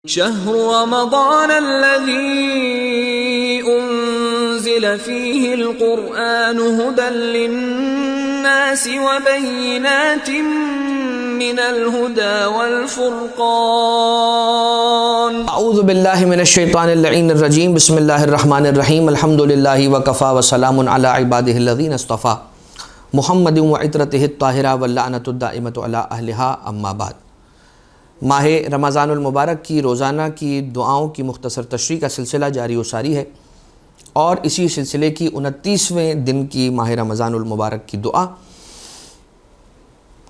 شهر رمضان الذي أنزل فيه القرآن هدى للناس وبينات من الهدى والفرقان اعوذ باللہ من الشیطان اللعین الرجیم بسم اللہ الرحمن الرحیم الحمد للہ وکفا وسلام علی عبادہ الذین اصطفیٰ محمد وعطرتہ الطاہرہ واللعنۃ الدائمۃ علی اہلہا اما بعد۔ ماہ رمضان المبارک کی روزانہ کی دعاؤں کی مختصر تشریح کا سلسلہ جاری و ساری ہے، اور اسی سلسلے کی 29ویں دن کی ماہ رمضان المبارک کی دعا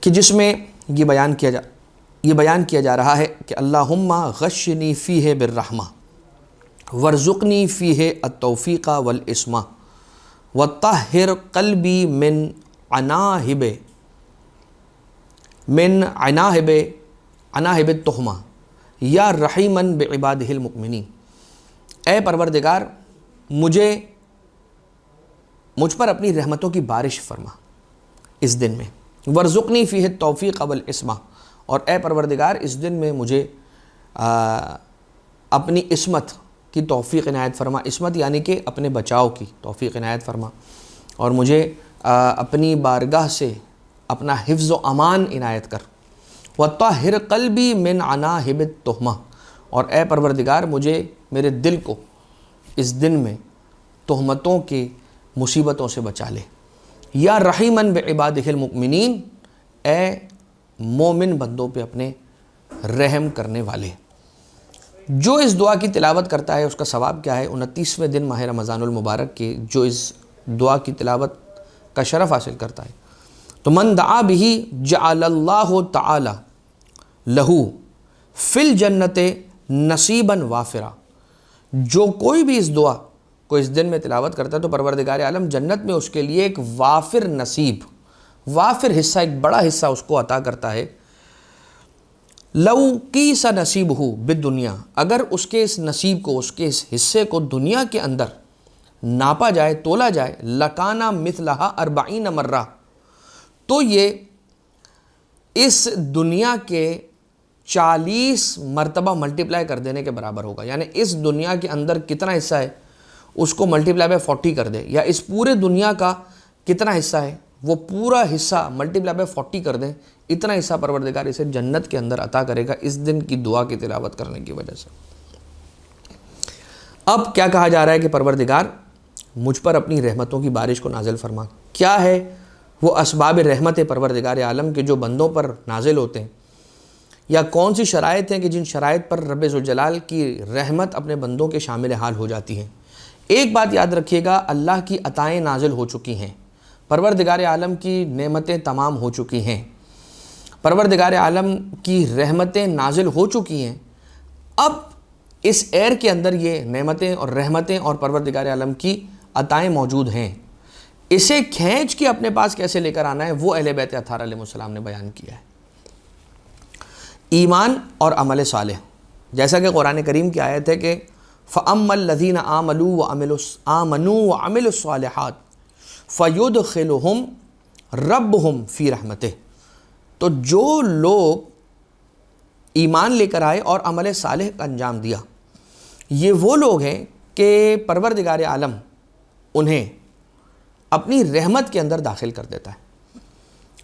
کہ جس میں یہ بیان کیا جا رہا ہے کہ اللہم غشنی فیہ بالرحمہ وارزقنی فیہ التوفیق والعصمہ وطہر قلبی من عناہب التہمہ یا رحیماً بعبادہ المؤمنین۔ اے پروردگار مجھ پر اپنی رحمتوں کی بارش فرما اس دن میں، وارزقنی فیہ التوفیق والعصمہ، اور اے پروردگار اس دن میں مجھے اپنی عصمت کی توفیق عنایت فرما۔ عصمت یعنی کہ اپنے بچاؤ کی توفیق عنایت فرما، اور مجھے اپنی بارگاہ سے اپنا حفظ و امان عنایت کر۔ وطہر قلبی من عناہب التہمہ، اور اے پروردگار میرے دل کو اس دن میں تہمتوں کے مصیبتوں سے بچا لے۔ یا رحیماً بعبادہ المؤمنین، اے مومن بندوں پہ اپنے رحم کرنے والے۔ جو اس دعا کی تلاوت کرتا ہے اس کا ثواب کیا ہے؟ 29ویں دن ماہ رمضان المبارک کے جو اس دعا کی تلاوت کا شرف حاصل کرتا ہے تو من دعا بہ جعل اللہ تعالی لہو فی الجنت نصیبا وافرا، جو کوئی بھی اس دعا کو اس دن میں تلاوت کرتا ہے تو پروردگار عالم جنت میں اس کے لیے ایک وافر نصیب، وافر حصہ، ایک بڑا حصہ اس کو عطا کرتا ہے۔ لو قیس نصیبہ بالدنیا، اگر اس کے اس نصیب کو، اس کے اس حصے کو دنیا کے اندر ناپا جائے، تولا جائے، لکانا مثلہا 40 مرہ، تو یہ اس دنیا کے 40 مرتبہ ملٹیپلائی کر دینے کے برابر ہوگا۔ یعنی اس دنیا کے اندر کتنا حصہ ہے اس کو ملٹیپلائی بائی 40 کر دیں، یا اس پورے دنیا کا کتنا حصہ ہے وہ پورا حصہ ملٹیپلائی بائی 40 کر دیں، اتنا حصہ پروردگار اسے جنت کے اندر عطا کرے گا اس دن کی دعا کی تلاوت کرنے کی وجہ سے۔ اب کیا کہا جا رہا ہے کہ پروردگار مجھ پر اپنی رحمتوں کی بارش کو نازل فرما۔ کیا ہے وہ اسباب رحمت پروردگار عالم کے جو بندوں پر نازل ہوتے ہیں، یا کون سی شرائط ہیں کہ جن شرائط پر رب ذوالجلال کی رحمت اپنے بندوں کے شامل حال ہو جاتی ہے؟ ایک بات یاد رکھیے گا، اللہ کی عطائیں نازل ہو چکی ہیں، پروردگار عالم کی نعمتیں تمام ہو چکی ہیں، پروردگار عالم کی رحمتیں نازل ہو چکی ہیں۔ اب اس ایئر کے اندر یہ نعمتیں اور رحمتیں اور پروردگار عالم کی عطائیں موجود ہیں، اسے کھینچ کے اپنے پاس کیسے لے کر آنا ہے وہ اہل بیت اطہار علیہ السلام نے بیان کیا ہے۔ ایمان اور عمل صالح، جیسا کہ قرآن کریم کی آیت ہے کہ فَأَمَّا الَّذِينَ آمَنُوا وَعَمِلُوا الصَّالِحَاتِ فَيُدْخِلُهُمْ رَبُّهُمْ فِي رَحْمَتِهِ، تو جو لوگ ایمان لے کر آئے اور عمل صالح کا انجام دیا، یہ وہ لوگ ہیں کہ پروردگار عالم انہیں اپنی رحمت کے اندر داخل کر دیتا ہے۔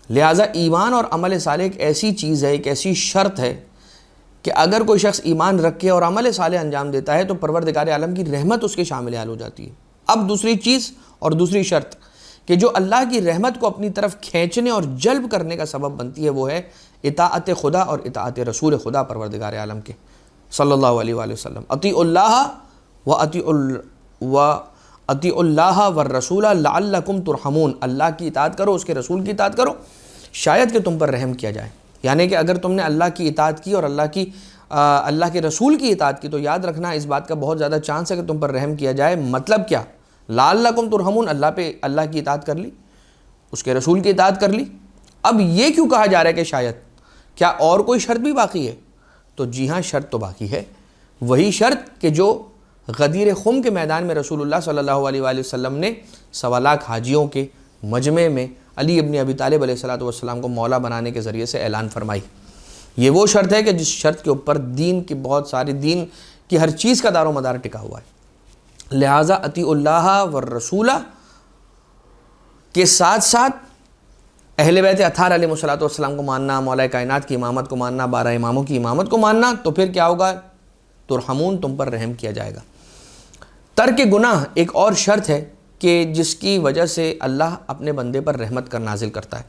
لہٰذا ایمان اور عمل صالح ایک ایسی چیز ہے، ایک ایسی شرط ہے کہ اگر کوئی شخص ایمان رکھ کے اور عمل صالح انجام دیتا ہے تو پروردگار عالم کی رحمت اس کے شامل حال ہو جاتی ہے۔ اب دوسری چیز اور دوسری شرط کہ جو اللہ کی رحمت کو اپنی طرف کھینچنے اور جلب کرنے کا سبب بنتی ہے وہ ہے اطاعت خدا اور اطاعت رسول خدا پروردگار عالم کے صلی اللہ علیہ وآلہ وسلم۔ اطیعوا اللہ والرسول لعلکم ترحمون، اللہ کی اطاعت کرو، اس کے رسول کی اطاعت کرو شاید کہ تم پر رحم کیا جائے۔ یعنی کہ اگر تم نے اللہ کی اطاعت کی اور اللہ کے رسول کی اطاعت کی تو یاد رکھنا اس بات کا بہت زیادہ چانس ہے کہ تم پر رحم کیا جائے۔ مطلب کیا؟ لعلکم ترحمون، اللہ کی اطاعت کر لی، اس کے رسول کی اطاعت کر لی۔ اب یہ کیوں کہا جا رہا ہے کہ شاید؟ کیا اور کوئی شرط بھی باقی ہے؟ تو جی ہاں، شرط تو باقی ہے، وہی شرط کہ جو غدیر خم کے میدان میں رسول اللہ صلی اللہ علیہ وآلہ وسلم نے 1.25 لاکھ حاجیوں کے مجمع میں علی ابن ابی طالب علیہ السلام کو مولا بنانے کے ذریعے سے اعلان فرمائی۔ یہ وہ شرط ہے کہ جس شرط کے اوپر دین کی بہت ساری دین کی ہر چیز کا دار و مدار ٹکا ہوا ہے۔ لہٰذا اطیعوا اللہ والرسول کے ساتھ ساتھ اہل بیت اطہار علیہ السلام کو ماننا، مولا کائنات کی امامت کو ماننا، 12 اماموں کی امامت کو ماننا، تو پھر کیا ہوگا؟ ترحمون، تم پر رحم کیا جائے گا۔ ترک گناہ ایک اور شرط ہے کہ جس کی وجہ سے اللہ اپنے بندے پر رحمت کر نازل کرتا ہے۔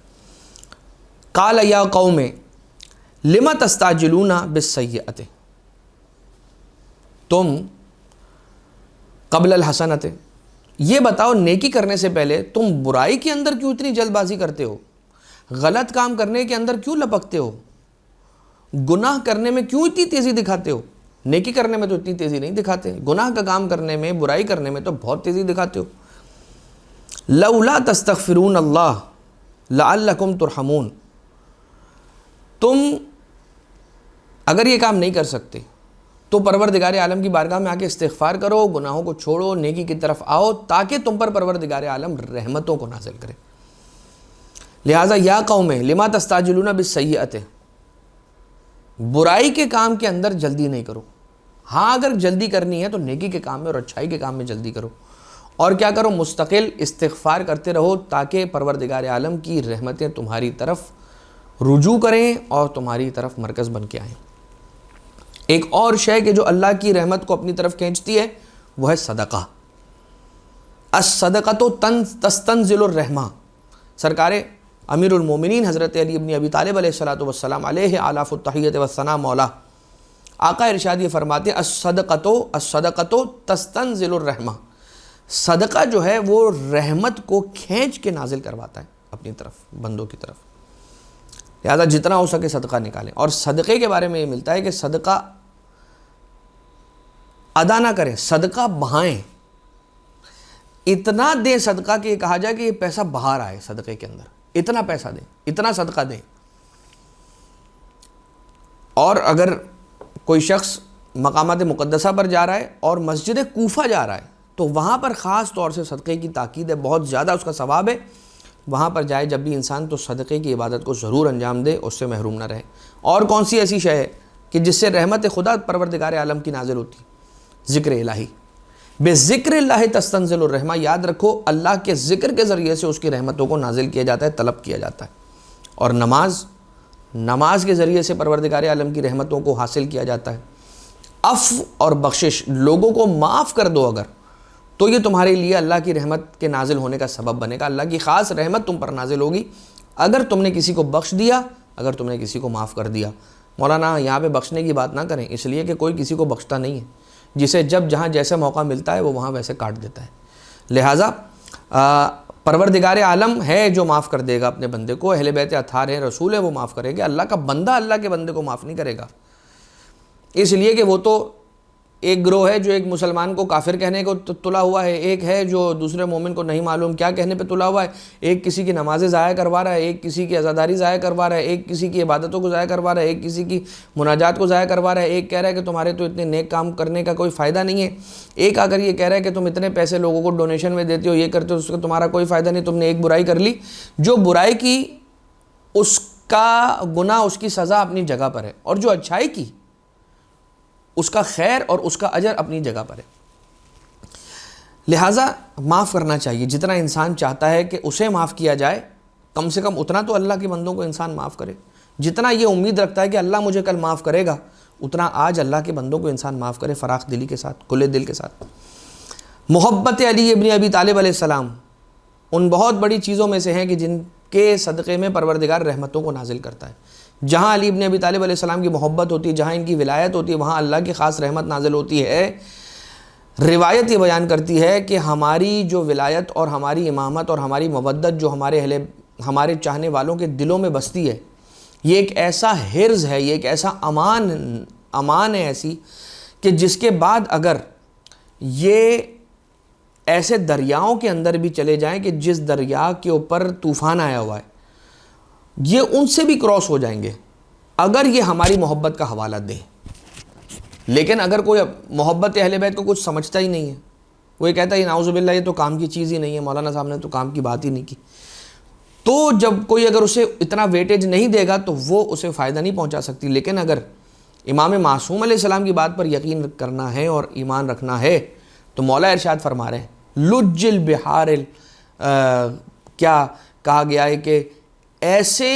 قال یا قوم لم تستعجلون بالسیئۃ، تم قبل الحسنۃ، یہ بتاؤ نیکی کرنے سے پہلے تم برائی کے اندر کیوں اتنی جلد بازی کرتے ہو؟ غلط کام کرنے کے اندر کیوں لپکتے ہو؟ گناہ کرنے میں کیوں اتنی تیزی دکھاتے ہو؟ نیکی کرنے میں تو اتنی تیزی نہیں دکھاتے، گناہ کا کام کرنے میں، برائی کرنے میں تو بہت تیزی دکھاتے ہو۔ لولا تستغفرون اللہ لعلکم ترحمون، تم اگر یہ کام نہیں کر سکتے تو پروردگار عالم کی بارگاہ میں آ کے استغفار کرو، گناہوں کو چھوڑو، نیکی کی طرف آؤ، تاکہ تم پر پروردگار عالم رحمتوں کو نازل کرے۔ لہٰذا یا قوم لما تستعجلون بالسیئۃ، برائی کے کام کے اندر جلدی نہیں کرو۔ ہاں اگر جلدی کرنی ہے تو نیکی کے کام میں اور اچھائی کے کام میں جلدی کرو، اور کیا کرو؟ مستقل استغفار کرتے رہو، تاکہ پروردگار عالم کی رحمتیں تمہاری طرف رجوع کریں اور تمہاری طرف مرکز بن کے آئیں۔ ایک اور شے کہ جو اللہ کی رحمت کو اپنی طرف کھینچتی ہے وہ ہے صدقہ۔ الصدقۃ تستنزل الرحمہ، سرکار امیر المومنین حضرت علی ابن ابی طالب علیہ السلام علیہ آلاف التحیۃ والثناء مولا، آقا ارشاد یہ فرماتے ہیں الصدقۃ تستنزل الرحمہ، صدقہ جو ہے وہ رحمت کو کھینچ کے نازل کرواتا ہے اپنی طرف، بندوں کی طرف۔ لہذا جتنا ہو سکے صدقہ نکالیں، اور صدقے کے بارے میں یہ ملتا ہے کہ صدقہ ادا نہ کریں، صدقہ بہائیں، اتنا دیں صدقہ کہ یہ کہا جائے کہ یہ پیسہ باہر آئے صدقے کے اندر، اتنا پیسہ دیں، اتنا صدقہ دیں۔ اور اگر کوئی شخص مقامات مقدسہ پر جا رہا ہے اور مسجد کوفہ جا رہا ہے تو وہاں پر خاص طور سے صدقے کی تاکید ہے، بہت زیادہ اس کا ثواب ہے، وہاں پر جائے جب بھی انسان تو صدقے کی عبادت کو ضرور انجام دے، اس سے محروم نہ رہے۔ اور کون سی ایسی شے ہے کہ جس سے رحمت خدا پروردگار عالم کی نازل ہوتی؟ ذکر الہی، بے ذکر اللہ تستنزل الرحمہ، یاد رکھو اللہ کے ذکر کے ذریعے سے اس کی رحمتوں کو نازل کیا جاتا ہے، طلب کیا جاتا ہے۔ اور نماز کے ذریعے سے پروردگار عالم کی رحمتوں کو حاصل کیا جاتا ہے۔ عفو اور بخشش، لوگوں کو معاف کر دو اگر، تو یہ تمہارے لیے اللہ کی رحمت کے نازل ہونے کا سبب بنے گا، اللہ کی خاص رحمت تم پر نازل ہوگی اگر تم نے کسی کو بخش دیا، اگر تم نے کسی کو معاف کر دیا۔ مولانا یہاں پہ بخشنے کی بات نہ کریں، اس لیے کہ کوئی کسی کو بخشتا نہیں ہے، جسے جب جہاں جیسے موقع ملتا ہے وہ وہاں ویسے کاٹ دیتا ہے۔ لہٰذا پروردگار عالم ہے جو معاف کر دے گا اپنے بندے کو، اہل بیت اطہار ہے، رسول ہے، وہ معاف کرے گا۔ اللہ کا بندہ اللہ کے بندے کو معاف نہیں کرے گا، اس لیے کہ وہ تو ایک گروہ ہے جو ایک مسلمان کو کافر کہنے کو تلا ہوا ہے، ایک ہے جو دوسرے مومن کو نہیں معلوم کیا کہنے پہ تلا ہوا ہے، ایک کسی کی نمازیں ضائع کروا رہا ہے، ایک کسی کی عزاداری ضائع کروا رہا ہے، ایک کسی کی عبادتوں کو ضائع کروا رہا ہے، ایک کسی کی مناجات کو ضائع کروا رہا ہے، ایک کہہ رہا ہے کہ تمہارے تو اتنے نیک کام کرنے کا کوئی فائدہ نہیں ہے، ایک اگر یہ کہہ رہا ہے کہ تم اتنے پیسے لوگوں کو ڈونیشن میں دیتے ہو، یہ کرتے ہو، اس کا تمہارا کوئی فائدہ نہیں، تم نے ایک برائی کر لی۔ جو برائی کی اس کا گناہ، اس کی سزا اپنی جگہ پر ہے، اور جو اچھائی کی اس کا خیر اور اس کا اجر اپنی جگہ پر ہے۔ لہٰذا معاف کرنا چاہیے، جتنا انسان چاہتا ہے کہ اسے معاف کیا جائے، کم سے کم اتنا تو اللہ کے بندوں کو انسان معاف کرے۔ جتنا یہ امید رکھتا ہے کہ اللہ مجھے کل معاف کرے گا، اتنا آج اللہ کے بندوں کو انسان معاف کرے، فراخ دلی کے ساتھ، کھلے دل کے ساتھ۔ محبت علی ابن ابی طالب علیہ السلام ان بہت بڑی چیزوں میں سے ہیں کہ جن کے صدقے میں پروردگار رحمتوں کو نازل کرتا ہے۔ جہاں علی ابن ابی طالب علیہ السلام کی محبت ہوتی ہے، جہاں ان کی ولایت ہوتی ہے، وہاں اللہ کی خاص رحمت نازل ہوتی ہے۔ روایت یہ بیان کرتی ہے کہ ہماری جو ولایت اور ہماری امامت اور ہماری مودت جو ہمارے چاہنے والوں کے دلوں میں بستی ہے، یہ ایک ایسا حرز ہے، یہ ایک ایسا امان ہے ایسی کہ جس کے بعد اگر یہ ایسے دریاؤں کے اندر بھی چلے جائیں کہ جس دریا کے اوپر طوفان آیا ہوا ہے، یہ ان سے بھی کراس ہو جائیں گے اگر یہ ہماری محبت کا حوالہ دیں۔ لیکن اگر کوئی محبت اہل بیت کو کچھ سمجھتا ہی نہیں ہے، وہ یہ کہتا ہے نعوذ باللہ یہ تو کام کی چیز ہی نہیں ہے، مولانا صاحب نے تو کام کی بات ہی نہیں کی، تو جب کوئی اگر اسے اتنا ویٹیج نہیں دے گا تو وہ اسے فائدہ نہیں پہنچا سکتی. لیکن اگر امام معصوم علیہ السلام کی بات پر یقین کرنا ہے اور ایمان رکھنا ہے تو مولا ارشاد فرما رہے ہیں لج البحار کیا کہا گیا ہے کہ ایسے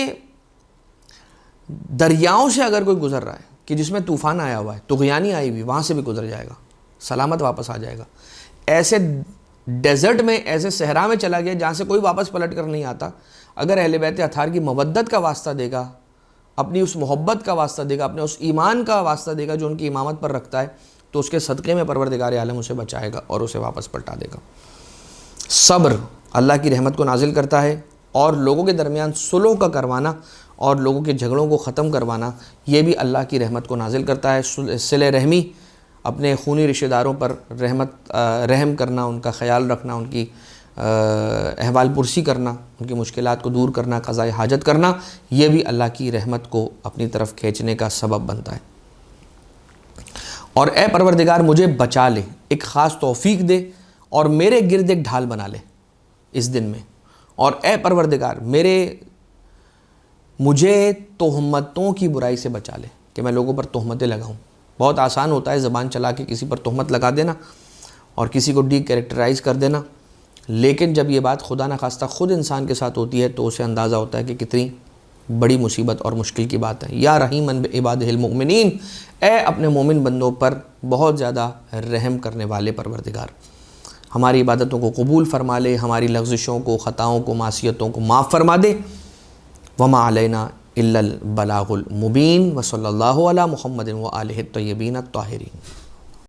دریاؤں سے اگر کوئی گزر رہا ہے کہ جس میں طوفان آیا ہوا ہے, طغیانی آئی ہوئی, وہاں سے بھی گزر جائے گا, سلامت واپس آ جائے گا. ایسے ڈیزرٹ میں, ایسے صحرا میں چلا گیا جہاں سے کوئی واپس پلٹ کر نہیں آتا, اگر اہل بیت اطہار کی مودت کا واسطہ دے گا, اپنی اس محبت کا واسطہ دے گا, اپنے اس ایمان کا واسطہ دے گا جو ان کی امامت پر رکھتا ہے, تو اس کے صدقے میں پروردگار عالم اسے بچائے گا اور اسے واپس پلٹا دے گا. صبر اللہ کی رحمت کو نازل کرتا ہے, اور لوگوں کے درمیان صلح کا کروانا اور لوگوں کے جھگڑوں کو ختم کروانا یہ بھی اللہ کی رحمت کو نازل کرتا ہے. صلہ رحمی, اپنے خونی رشتہ داروں پر رحم کرنا, ان کا خیال رکھنا, ان کی احوال پرسی کرنا, ان کی مشکلات کو دور کرنا, قضاء حاجت کرنا, یہ بھی اللہ کی رحمت کو اپنی طرف کھینچنے کا سبب بنتا ہے. اور اے پروردگار مجھے بچا لے, ایک خاص توفیق دے اور میرے گرد ایک ڈھال بنا لے اس دن میں. اور اے پروردگار مجھے تہمتوں کی برائی سے بچا لے کہ میں لوگوں پر تہمتیں لگاؤں. بہت آسان ہوتا ہے زبان چلا کے کسی پر تہمت لگا دینا اور کسی کو ڈی کیریکٹرائز کر دینا, لیکن جب یہ بات خدا نخواستہ خود انسان کے ساتھ ہوتی ہے تو اسے اندازہ ہوتا ہے کہ کتنی بڑی مصیبت اور مشکل کی بات ہے. یا رحیماً بعبادہ المؤمنین, اے اپنے مومن بندوں پر بہت زیادہ رحم کرنے والے پروردگار, ہماری عبادتوں کو قبول فرما لے, ہماری لغزشوں کو, خطاؤں کو, معصیتوں کو معاف فرما دے. وما علینا الا البلاغ المبین. وصلی اللہ علی محمد وآلہ الطیبین الطاہرین.